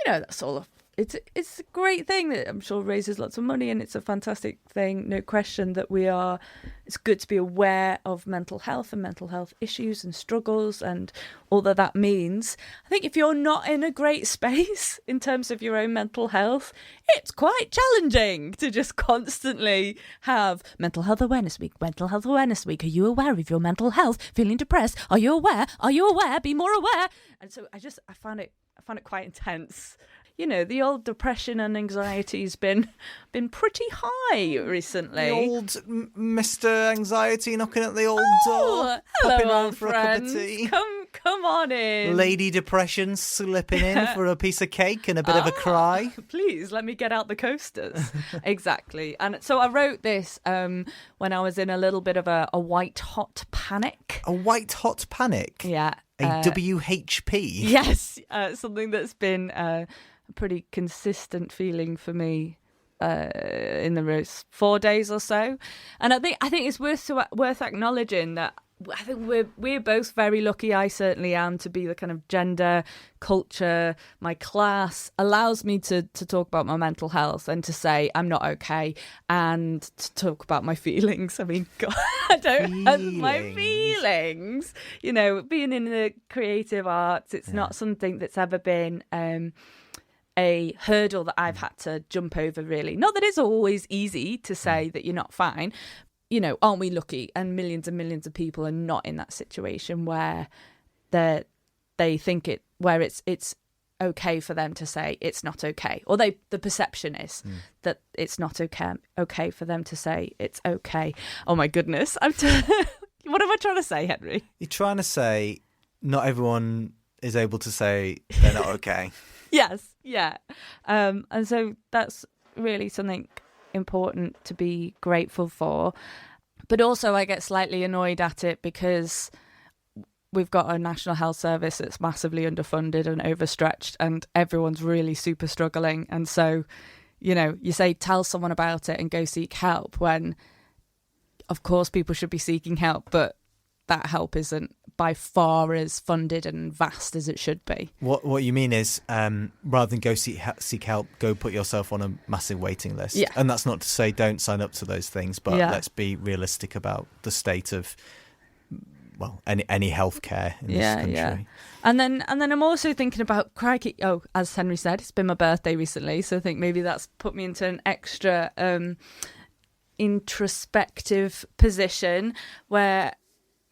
that's all. It's a great thing that I'm sure raises lots of money, and it's a fantastic thing, no question, that it's good to be aware of mental health and mental health issues and struggles and all that means. I think if you're not in a great space in terms of your own mental health, it's quite challenging to just constantly have Mental Health Awareness Week, Mental Health Awareness Week. Are you aware of your mental health? Feeling depressed? Are you aware? Are you aware? Be more aware. And so I found it quite intense. The old depression and anxiety's been pretty high recently. The old Mr. Anxiety knocking at the old door, hello, popping round old for friends. a cup of tea. Come on in. Lady Depression slipping in for a piece of cake and a bit of a cry. Please, let me get out the coasters. Exactly. And so I wrote this when I was in a little bit of a white hot panic. A white hot panic? Yeah. A WHP? Yes. Something that's been a pretty consistent feeling for me in the 4 days or so. And I think it's worth acknowledging that I think we're both very lucky. I certainly am, to be the kind of gender, culture, my class allows me to talk about my mental health and to say I'm not okay, and to talk about my feelings. I mean, God, I don't have my feelings. Being in the creative arts, it's not something that's ever been a hurdle that I've had to jump over, really. Not that it's always easy to say that you're not fine. Aren't we lucky? And millions of people are not in that situation where they think it's okay for them to say it's not okay, or the perception is that it's not okay for them to say it's okay. Oh my goodness, what am I trying to say, Henry? You're trying to say not everyone is able to say they're not okay. Yes, yeah, and so that's really something important to be grateful for. But also I get slightly annoyed at it because we've got a National Health Service that's massively underfunded and overstretched, and everyone's really super struggling. And so, you say tell someone about it and go seek help, when of course people should be seeking help, but that help isn't by far as funded and vast as it should be. What you mean is, rather than go seek help, go put yourself on a massive waiting list. Yeah. And that's not to say don't sign up to those things, but let's be realistic about the state of, any healthcare in this country. Yeah. And then I'm also thinking about, crikey, as Henry said, it's been my birthday recently, so I think maybe that's put me into an extra introspective position where,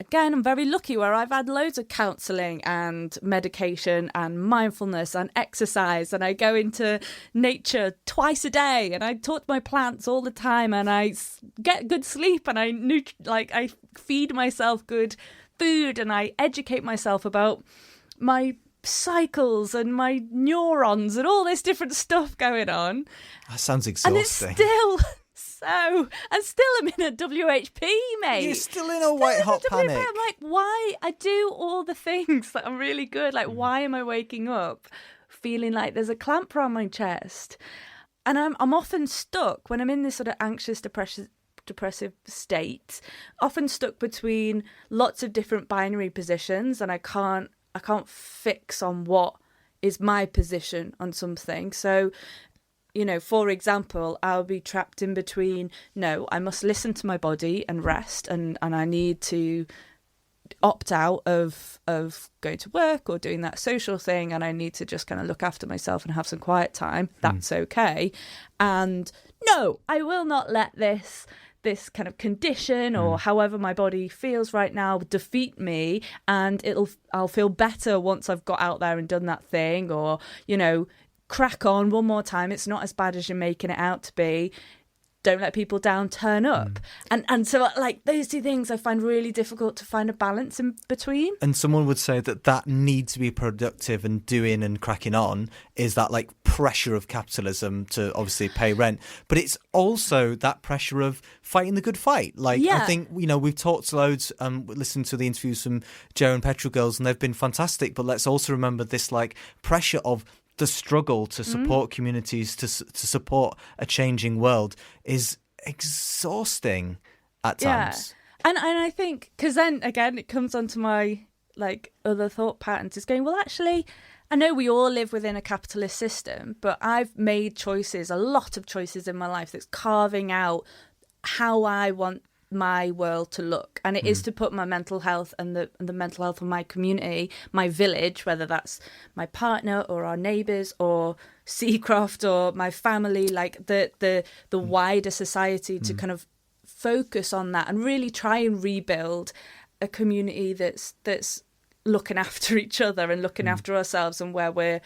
again, I'm very lucky, where I've had loads of counselling and medication and mindfulness and exercise, and I go into nature twice a day, and I talk to my plants all the time, and I get good sleep, and I feed myself good food, and I educate myself about my cycles and my neurons and all this different stuff going on. That sounds exhausting. And it's still... and still I'm in a WHP, mate. You're still in a white hot panic. I'm like, why? I do all the things that I'm really good. Like, why am I waking up feeling like there's a clamp around my chest? And I'm often stuck when I'm in this sort of anxious, depressive state, often stuck between lots of different binary positions, and I can't fix on what is my position on something. So, for example, I'll be trapped in between, no, I must listen to my body and rest, and I need to opt out of going to work or doing that social thing, and I need to just kind of look after myself and have some quiet time. That's okay. And no, I will not let this kind of condition or however my body feels right now defeat me, and I'll feel better once I've got out there and done that thing, or, crack on one more time, it's not as bad as you're making it out to be. don't let people down, turn up. And so like those two things I find really difficult to find a balance in between. And someone would say that need to be productive and doing and cracking on is that like pressure of capitalism to obviously pay rent. But it's also that pressure of fighting the good fight. Like, I think, we've talked loads, listened to the interviews from Joe and Petrol Girls, and they've been fantastic. But let's also remember this like pressure of the struggle to support communities, to support a changing world is exhausting at times. And I think, because then again, it comes onto my like other thought patterns is going, well, actually, I know we all live within a capitalist system, but I've made choices, a lot of choices in my life that's carving out how I want my world to look, and it is to put my mental health and the mental health of my community, my village, whether that's my partner or our neighbours or Seacroft or my family, like the wider society, to kind of focus on that and really try and rebuild a community that's looking after each other and looking after ourselves, and where we're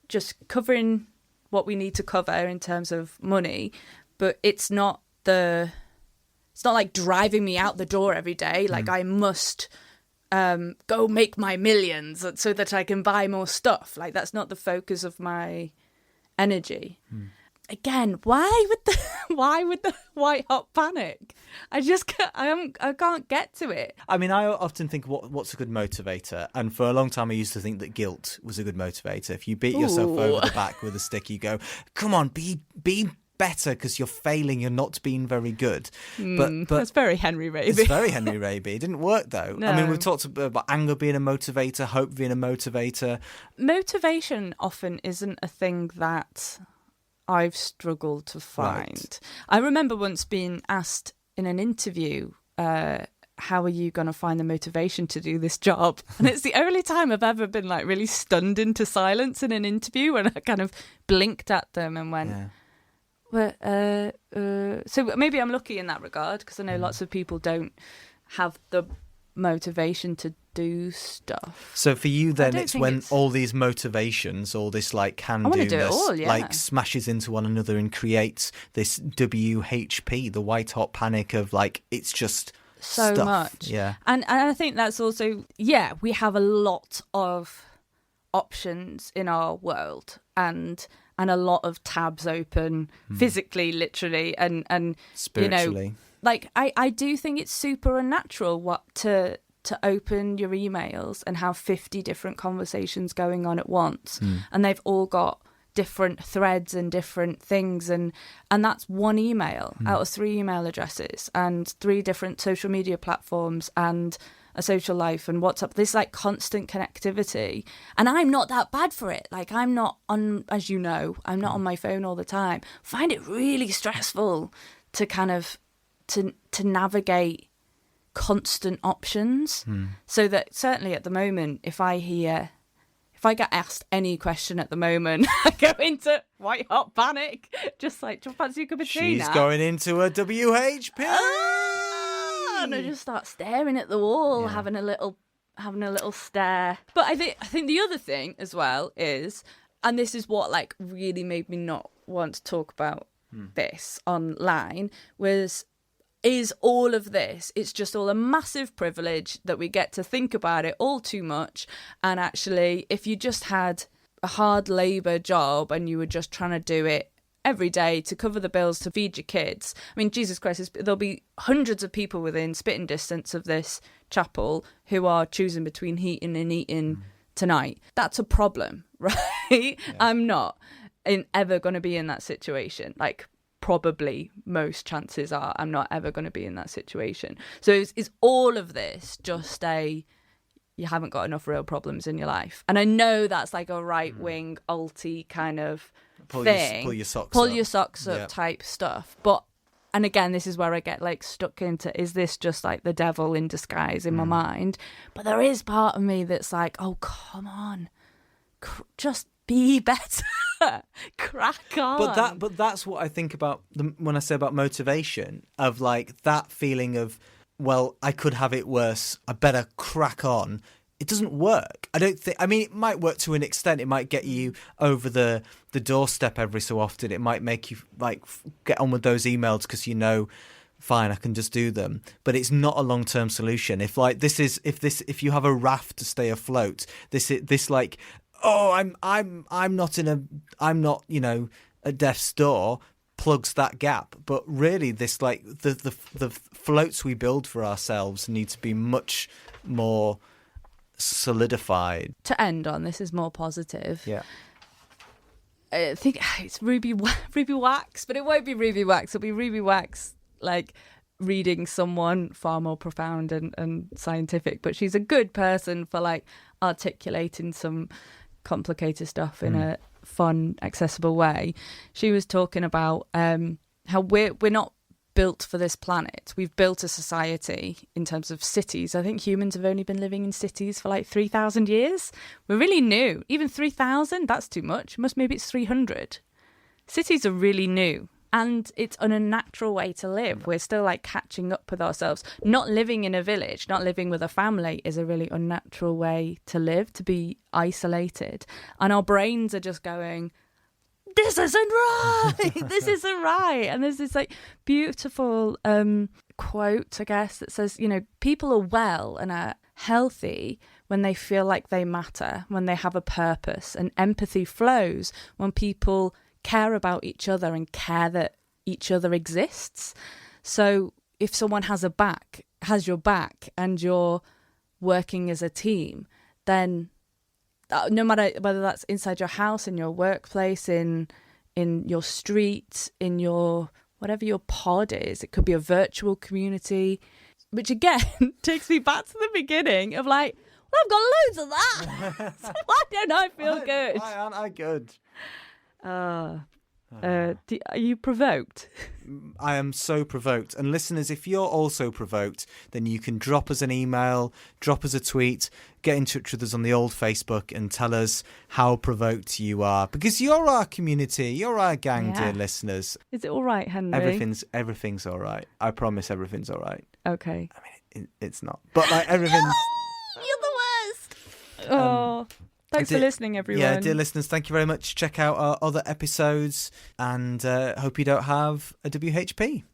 just covering what we need to cover in terms of money, but it's not like driving me out the door every day. Like I must go make my millions so that I can buy more stuff. Like that's not the focus of my energy. Again, why would the white hot panic? I can't get to it. I mean, I often think what's a good motivator, and for a long time I used to think that guilt was a good motivator. If you beat yourself over the back with a stick, you go, "Come on, be better because you're failing, you're not being very good." But that's very Henry Raby. It's very Henry Raby. It didn't work though. No. I mean, we've talked about anger being a motivator, hope being a motivator. Motivation often isn't a thing that I've struggled to find. Right. I remember once being asked in an interview, how are you going to find the motivation to do this job? And it's the only time I've ever been like really stunned into silence in an interview, when I kind of blinked at them and went, so maybe I'm lucky in that regard, because I know lots of people don't have the motivation to do stuff. So for you then, it's when all these motivations, all this like can-do-ness, like smashes into one another and creates this WHP, the white hot panic of like, it's just so stuff. much. Yeah. And I think that's also, we have a lot of options in our world, and a lot of tabs open physically, literally, and spiritually. Like I do think it's super unnatural to open your emails and have 50 different conversations going on at once, and they've all got different threads and different things, and that's one email out of 3 email addresses and 3 different social media platforms and a social life and WhatsApp. This like constant connectivity, and I'm not that bad for it. Like I'm not on, as you know, I'm not on my phone all the time. Find it really stressful to kind of to navigate constant options. So that certainly at the moment, if I get asked any question at the moment, I go into white hot panic. Just like, do you fancy a cup of tea now? She's going into a WHP. And I just start staring at the wall, having a little stare. But I think the other thing as well is, and this is what like really made me not want to talk about this online, is all of this. It's just all a massive privilege that we get to think about it all too much. And actually, if you just had a hard labour job and you were just trying to do it every day to cover the bills, to feed your kids, I mean, Jesus Christ, there'll be hundreds of people within spitting distance of this chapel who are choosing between heating and eating tonight. That's a problem, right? Yeah. I'm not ever going to be in that situation. Like, probably most chances are I'm not ever going to be in that situation. So is all of this just you haven't got enough real problems in your life? And I know that's like a right-wing alty kind of thing. Pull your socks up type stuff. But, and again, this is where I get like stuck into, is this just like the devil in disguise in my mind? But there is part of me that's like, oh, come on, just be better. Crack on. But that's what I think about when I say about motivation, of like that feeling of, well, I could have it worse, I better crack on, it doesn't work. I don't think. I mean, it might work to an extent. It might get you over the doorstep every so often. It might make you like get on with those emails because you know, fine, I can just do them. But it's not a long-term solution. If you have a raft to stay afloat, this like, oh, I'm not at death's door, plugs that gap. But really, this like the floats we build for ourselves need to be much more solidified. To end on, this is more positive. Yeah. I think it's Ruby Wax, but it won't be Ruby Wax. It'll be Ruby Wax, like reading someone far more profound and scientific. But she's a good person for like articulating some complicated stuff in a fun, accessible way. She was talking about how we're not built for this planet. We've built a society in terms of cities. I think humans have only been living in cities for like 3,000 years. We're really new. Even 3,000, that's too much. Maybe it's 300. Cities are really new. And it's an unnatural way to live. We're still like catching up with ourselves. Not living in a village, not living with a family is a really unnatural way to live, to be isolated. And our brains are just going, this isn't right. This isn't right. And there's this like beautiful quote, I guess, that says, people are well and are healthy when they feel like they matter, when they have a purpose. And empathy flows when people care about each other and care that each other exists. So if someone has your back and you're working as a team, then no matter whether that's inside your house, in your workplace, in your street, in your whatever your pod is, it could be a virtual community, which again takes me back to the beginning of like, well, I've got loads of that. So why don't I feel good? Why aren't I good? Are you provoked? I am so provoked. And listeners, if you're also provoked, then you can drop us an email, drop us a tweet, get in touch with us on the old Facebook and tell us how provoked you are. Because you're our community, you're our gang, dear listeners. Is it all right, Henry? Everything's all right. I promise everything's all right. Okay. I mean, it's not. But like everything's... No! You're the worst! Oh... Thanks for listening, everyone. Yeah, dear listeners, thank you very much. Check out our other episodes and hope you don't have a WHP.